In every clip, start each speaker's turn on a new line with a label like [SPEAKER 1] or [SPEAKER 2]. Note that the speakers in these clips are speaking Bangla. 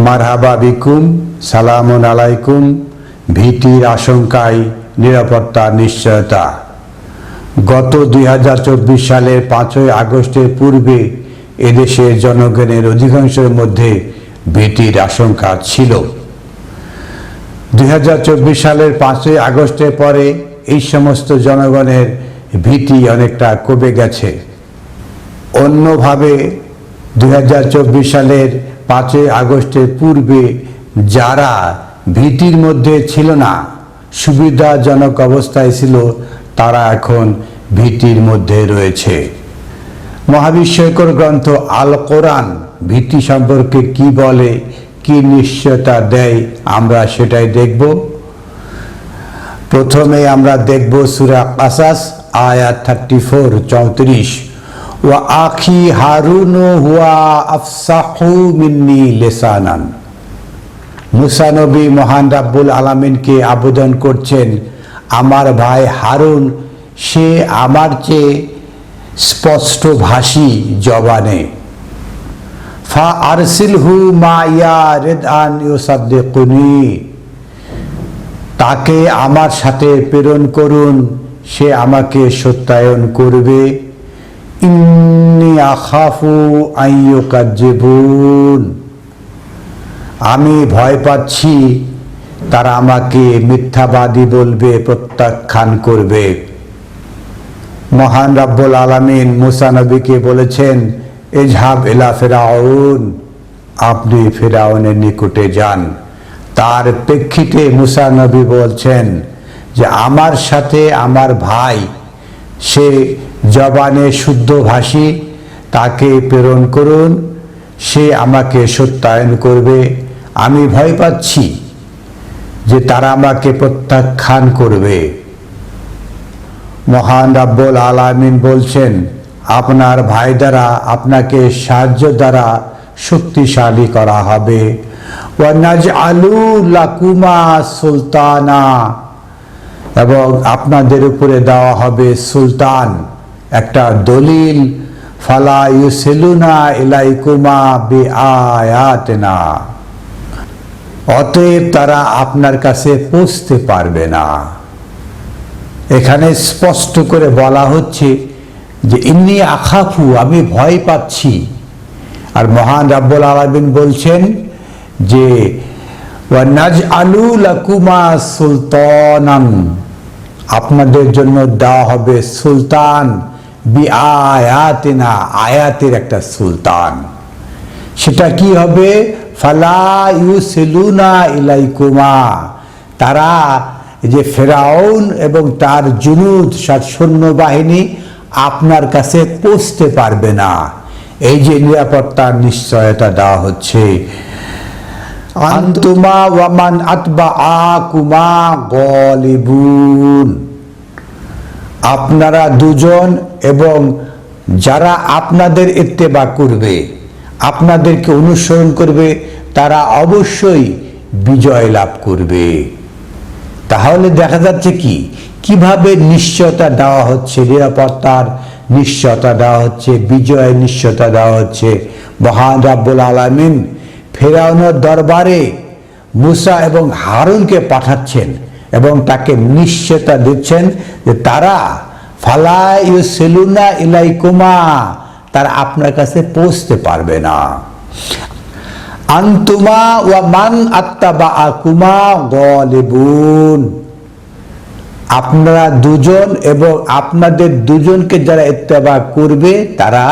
[SPEAKER 1] মারহাবা বিকুম, সালামুন আলাইকুম। ভীতির আশঙ্কায় নিরাপত্তার নিশ্চয়তা। গত 2024 সালের 5ই আগস্টের পূর্বে এদেশের জনগণের অধিকাংশের মধ্যে ভীতির আশঙ্কা ছিল। 2024 সালের 5ই আগস্টের পরে এই সমস্ত জনগণের ভীতি অনেকটা কমে গেছে। অন্যভাবে 2024 সালের 5ই আগস্টের পূর্বে যারা ভীতির মধ্যে ছিল না, সুবিধাজনক অবস্থায় ছিল, তারা এখন ভীতির মধ্যে রয়েছে। মহাবিস্ময়কর গ্রন্থ আল কোরআন ভীতি সম্পর্কে কি বলে, কি নিশ্চয়তা দেয়, আমরা সেটাই দেখব। প্রথমে আমরা দেখব সূরা কাসাস আয়াত 34 ওয়া আখি হারুন হুয়া আফসাহু মিন্নি লিসানান। মুসা নবী মহান রাব্বুল আলামিনকে আবেদন করছেন, আমার ভাই হারুন সে আমার চেয়ে স্পষ্টভাষী জবানে। ফা আরসিলহু মাইয়া রিদআন ইউসাদ্দিকুনি, তাকে আমার সাথে প্রেরণ করুন, সে আমাকে সত্যায়ন করবে। ইন্নী আখাফু আন ইউকাজ্জিবুন, আমি ভয় পাচ্ছি তারা আমাকে মিথ্যাবাদী বলবে, প্রত্যাখ্যান করবে। মহান রাব্বুল আলামিন মুসা নবীকে বলেছেন, ইজহাব ইলা ফিরাউন, আপনি ফিরাউনের নিকটে যান। তার প্রেক্ষিতে মুসা নবী বলছেন যে আমার সাথে আমার ভাই সে জবানে শুদ্ধভাষী, তাকে প্রেরণ করুন, সে আমাকে সত্যায়ন করবে। আমি ভয় পাচ্ছি যে তারা আমাকে প্রত্যাখ্যান করবে। মহান রাব্বুল আলামিন বলছেন, আপনার ভাই দ্বারা আপনাকে সাহায্য দ্বারা শক্তিশালী করা হবে। ওয়া নাজআলু লাকুমা সুলতানা, এবং আপনাদের উপরে দেওয়া হবে সুলতান, একটা দলিল। ফালা ইউসিলুনা ইলাইকুমা বিআয়াতিনা, অতএব তারা আপনার কাছে পৌঁছতে পারবে না। এখানে স্পষ্ট করে বলা হচ্ছে যে ইন্নী আখাফু, আমি ভয় পাচ্ছি। আর মহান রাব্বুল আলামিন বলছেন যে ওয়া নাজআলু লাকুমা সুলতানান, আপনাদের জন্য দেওয়া হবে সুলতান। বিআয়াতিনা, আয়াতের একটা সুলতান। সেটা কি হবে? ফালা ইউসিলুনা ইলাইকুমা, তারা যে ফেরাউন এবং তার জুনুদ সৈন্যবাহিনী আপনার কাছে পৌঁছতে পারবে না। এই যে নিরাপত্তার নিশ্চয়তা দেওয়া হচ্ছে। আনতুমা ওয়া মান আতবাআকুমা গালিবুন, আপনারা দুজন এবং যারা আপনাদের ইত্তেবা করবে, আপনাদেরকে অনুসরণ করবে, তারা অবশ্যই বিজয় লাভ করবে। তাহলে দেখা যাচ্ছে কিভাবে নিশ্চয়তা দেওয়া হচ্ছে, নিরাপত্তার নিশ্চয়তা দেওয়া হচ্ছে, বিজয়ের নিশ্চয়তা দেওয়া হচ্ছে। মহান রাব্বুল আলামিন ফেরাউনের দরবারে মুসা এবং হারুনকে পাঠাচ্ছেন এবং তাকে নিশ্চয়তা দিচ্ছেন যে তারা ফালা ইউসিলুনা ইলাইকুমা, তারা আপনার কাছে পৌঁছতে পারবে না। আনতুমা ওয়া মান আত্তাবাআকুমা গালিবুন, আপনারা দুজন এবং আপনাদের দুজনকে যারা ইত্তেবা করবে তারা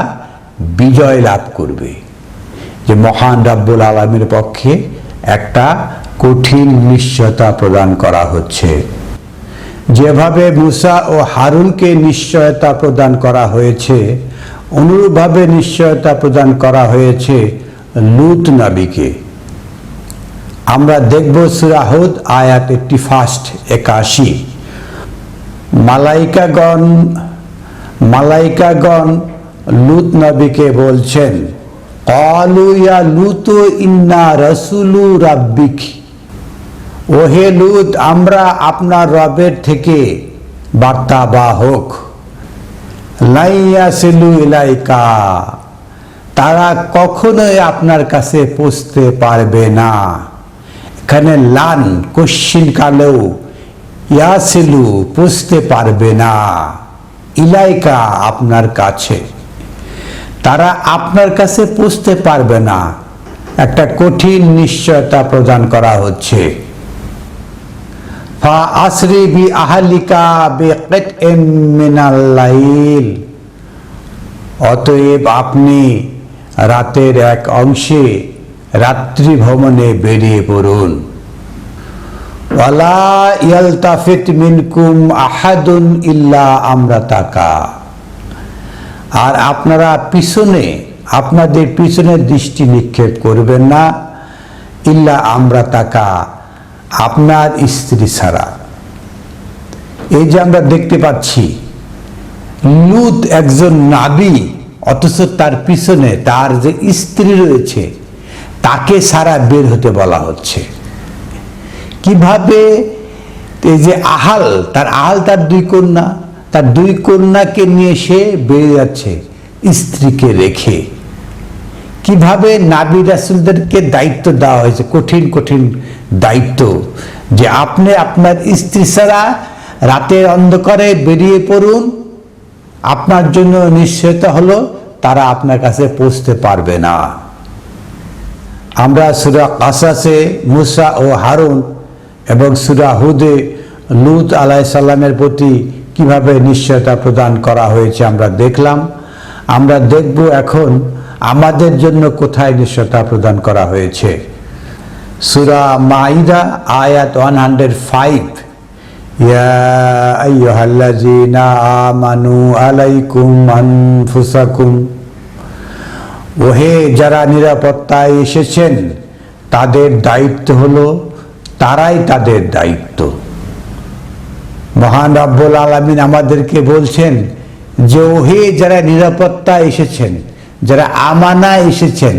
[SPEAKER 1] বিজয় লাভ করবে। যে মহান রাব্বুল আলামিনের পক্ষে একটা কঠিন নিশ্চয়তা প্রদান করা হচ্ছে। যেভাবে মুসা ও হারুনকে নিশ্চয়তা প্রদান করা হয়েছে, অনুরূপভাবে নিশ্চয়তা প্রদান করা হয়েছে লূত নবীকে। আমরা দেখব সূরা হুদ আয়াত 81। মালাইকাগণ লূত নবীকে বলছেন, ক্বালু ইয়া লূতু ইন্না রাসূলু রাব্বিক, ওহে লূত, আমরা আপনার রবের থেকে বার্তাবাহক। লা ইয়াসিলু ইলাইকা, তারা কখনোই আপনার কাছে পৌঁছতে পারবে না। এখানে লান কশ্চিন কালেও ইয়াসিলু পৌঁছতে পারবে না, ইলাইকা আপনার কাছে, তারা আপনার কাছে পৌঁছতে পারবে না। একটা কঠিন নিশ্চয়তা প্রদান করা হচ্ছে। ফা আসরি বি আহলিকা বিকিতইম মিনাল লাইল, অতএব আপনি রাতের এক অংশে রাত্রি ভ্রমণে বেরিয়ে পড়ুন। ওয়ালা ইয়ালতাফিত মিনকুম আহাদুন ইল্লা আমরাতাকা, আর আপনারা আপনাদের পিছনে দৃষ্টি নিক্ষেপ করবেন না, ইল্লা আমরাতাকা, আপনার স্ত্রী ছাড়া। এই যে আমরা দেখতে পাচ্ছি লূত একজন নাবী, অথচ তার পিছনে তার যে স্ত্রী রয়েছে তাকে ছাড়া বের হতে বলা হচ্ছে। কিভাবে এই যে তার দুই কন্যাকে নিয়ে সে বেরিয়ে যাচ্ছে স্ত্রীকে রেখে। কিভাবে নাবী রাসূলদেরকে দায়িত্ব দেওয়া হয়েছে, কঠিন কঠিন দায়িত্ব, যে আপনি আপনার স্ত্রী ছাড়া রাতের অন্ধকারে বেরিয়ে পড়ুন, আপনার জন্য নিশ্চয়তা হলো তারা আপনার কাছে পৌঁছতে পারবে না। আমরা সূরা কাসাসে মুসা ও হারুন এবং সূরা হুদে লূত আলাইহিস সালামের প্রতি কিভাবে নিশ্চয়তা প্রদান করা হয়েছে আমরা দেখলাম। আমরা দেখব এখন আমাদের জন্য কোথায় নিশ্চয়তা প্রদান করা হয়েছে। সূরা মাইদা আয়াত 105, ইয়া আইয়ুহাল্লাযীনা আমানু আলাইকুম আনফুসাকুম, ওহে যারা নিরাপত্তায় এসেছেন তাদের দায়িত্ব হলো, তারাই তাদের দায়িত্ব। মহান রব্বুল আলামিন আমাদেরকে বলছেন যে ওহে যারা নিরাপত্তায় এসেছেন, যারা আমানা এসেছেন,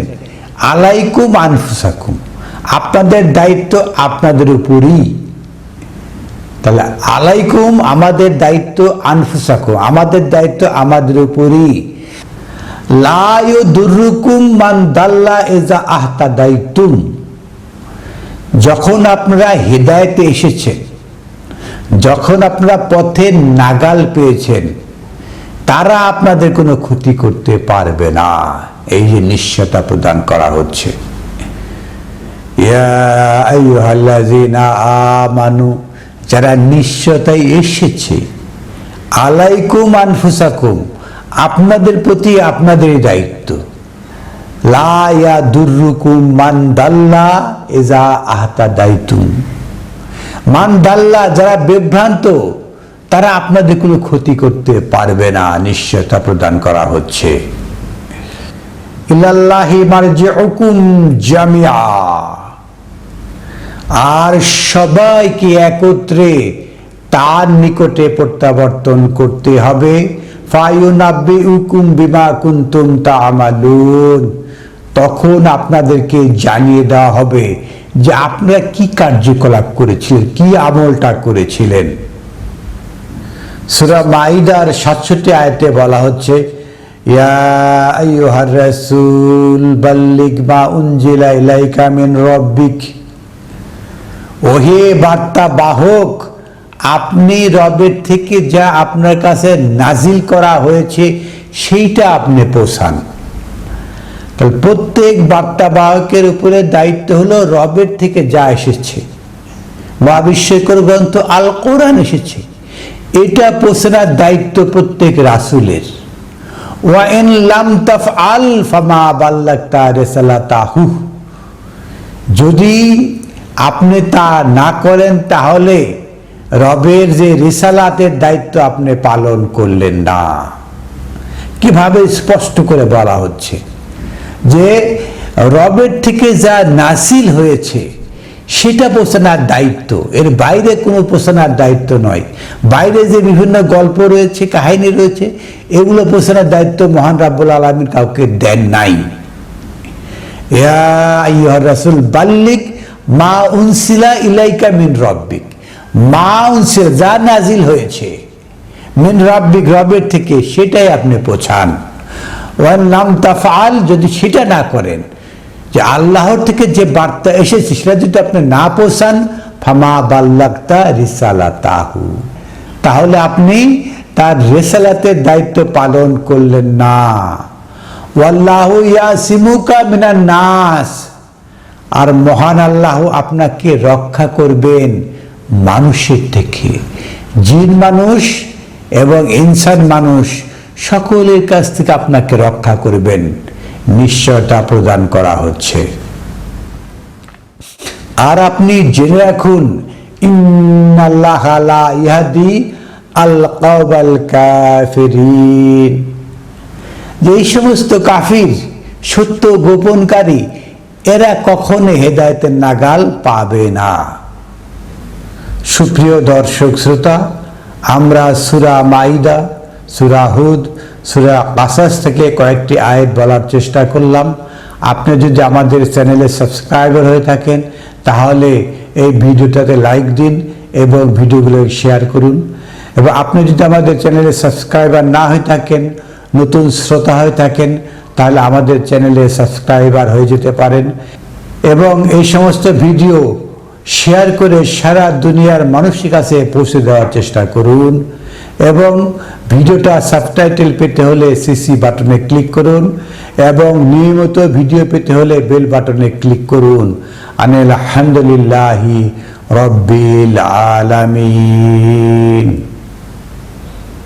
[SPEAKER 1] আলাইকুম আনফুসাকুম, আপনাদের দায়িত্ব আপনাদের উপরই। তাহলে আলাইকুম আমাদের দায়িত্ব, আনফুসাকুম আমাদের দায়িত্ব আমাদের উপরই। লা ইয়াদুরুকুম মান দাল্লা ইযা আহতাদাইতুম, যখন আপনারা হেদায়েতে এসেছেন, যখন আপনারা পথে নাগাল পেয়েছেন, তারা আপনাদের কোনো ক্ষতি করতে পারবে না। এই যে নিশ্চয়তা প্রদান করা হচ্ছে, ইয়া আইয়ুহাল্লাযীনা আমানু, যারা নিশ্চয়তায় এসেছে, আলাইকুম আনফুসাকুম আপনাদের প্রতি আপনাদেরই দায়িত্ব। লা ইয়াদুরুকুম মান দাল্লা ইযা আহতাদাইতুম, মান দাল্লা যারা বিভ্রান্ত তারা আপনাদের কোনো ক্ষতি করতে পারবে না, নিশ্চয়তা প্রদান করা হচ্ছে। ইলাল্লাহি মারজিউকুম জামিআ, আর সবাইকে একত্রে তার নিকটে প্রত্যাবর্তন করতে হবে। ফায়ুনাব্বিউকুম বিমা কুনতুম তা'মালুন, তখন আপনাদেরকে জানিয়ে দেওয়া হবে যে আপনারা কি কার্যকলাপ করেছিলেন, কি আমলটা করেছিলেন। সূরা মাইদার 67 আয়াতে বলা হচ্ছে, ইয়া আইয়ুহার রাসূল বাল্লিগ মা উনজিলা ইলাইকা মিন রাব্বিক, ওহে বার্তা বাহক, আপনি রবের থেকে যা আপনার কাছে নাজিল করা হয়েছে সেইটা আপনি পৌঁছান। তাহলে প্রত্যেক বার্তা বাহকের উপরে দায়িত্ব হলো রবের থেকে যা এসেছে, মহাবিশ্বকর গ্রন্থ আল কোরআন এসেছে, এটা পৌঁছানোর দায়িত্ব প্রত্যেক রাসূলের। ওয়া ইন লাম তাফআল ফামা বাল্লাগতা রিসালাতাহু, যদি আপনি তা না করেন তাহলে রবের যে রিসালাতের দায়িত্ব আপনি পালন করলেন না। কিভাবে স্পষ্ট করে বলা হচ্ছে যে রবের থেকে যা নাসিল হয়েছে সেটা পৌঁছানোর দায়িত্ব, এর বাইরে কোনো পৌঁছানোর দায়িত্ব নয়। বাইরে যে বিভিন্ন গল্প রয়েছে, কাহিনী রয়েছে, এগুলো পৌঁছানোর দায়িত্ব মহান রব্বুল আলামিন কাউকে দেন নাই। ইয়া আইয়ুহার রাসূল বাল্লিগ মা উনসিলা ইলাইকা মিন রাব্বিক, মা উনসিলা যা নাজিল হয়েছে, মিন রাব্বিক রবের থেকে, সেটাই আপনি পৌঁছান। ওয়ান লাম তাফআল, যদি সেটা না করেন, যে আল্লাহর থেকে যে বার্তা এসেছে সেটা যদি আপনি না পৌঁছান, ফামা বাল্লাগতা রিসালাতাহু, তাহলে আপনি তার রিসালাতের দায়িত্ব পালন করলেন না। ওয়াল্লাহু ইয়াসিমুকা মিনান নাস, আর মহান আল্লাহ আপনাকে রক্ষা করবেন মানুষের থেকে। জিন মানুষ এবং ইনসান মানুষ সকলের কাছ থেকে আপনাকে রক্ষা করবেন, নিশ্চয়তা প্রদান করা হচ্ছে। আর আপনি জেনে রাখুন, ইন্নাল্লাহ লা ইয়াহদি আল কওমাল কাফিরিন, যে এই সমস্ত কাফির, সত্য গোপনকারী, এরা কখনো হেদায়েতের নাগাল পাবে না। সুপ্রিয় দর্শক শ্রোতা, আমরা সূরা মাইদা, সূরা হুদ, সূরা কাসাস থেকে কয়েকটি আয়াত বলার চেষ্টা করলাম। আপনি যদি আমাদের চ্যানেলে সাবস্ক্রাইবার হয়ে থাকেন, তাহলে এই ভিডিওটাতে লাইক দিন এবং ভিডিওগুলো শেয়ার করুন। এবং আপনি যদি আমাদের চ্যানেলে সাবস্ক্রাইবার না হয়ে থাকেন, নতুন শ্রোতা হয়ে থাকেন, তাহলে আমাদের চ্যানেলে সাবস্ক্রাইবার হয়ে যেতে পারেন এবং এই সমস্ত ভিডিও শেয়ার করে সারা দুনিয়ার মানুষের কাছে পৌঁছে দেওয়ার চেষ্টা করুন। এবং ভিডিওটা সাবটাইটেল পেতে হলে সিসি বাটনে ক্লিক করুন এবং নিয়মিত ভিডিও পেতে হলে বেল বাটনে ক্লিক করুন। আলহামদুলিল্লাহি রাব্বিল আলামিন।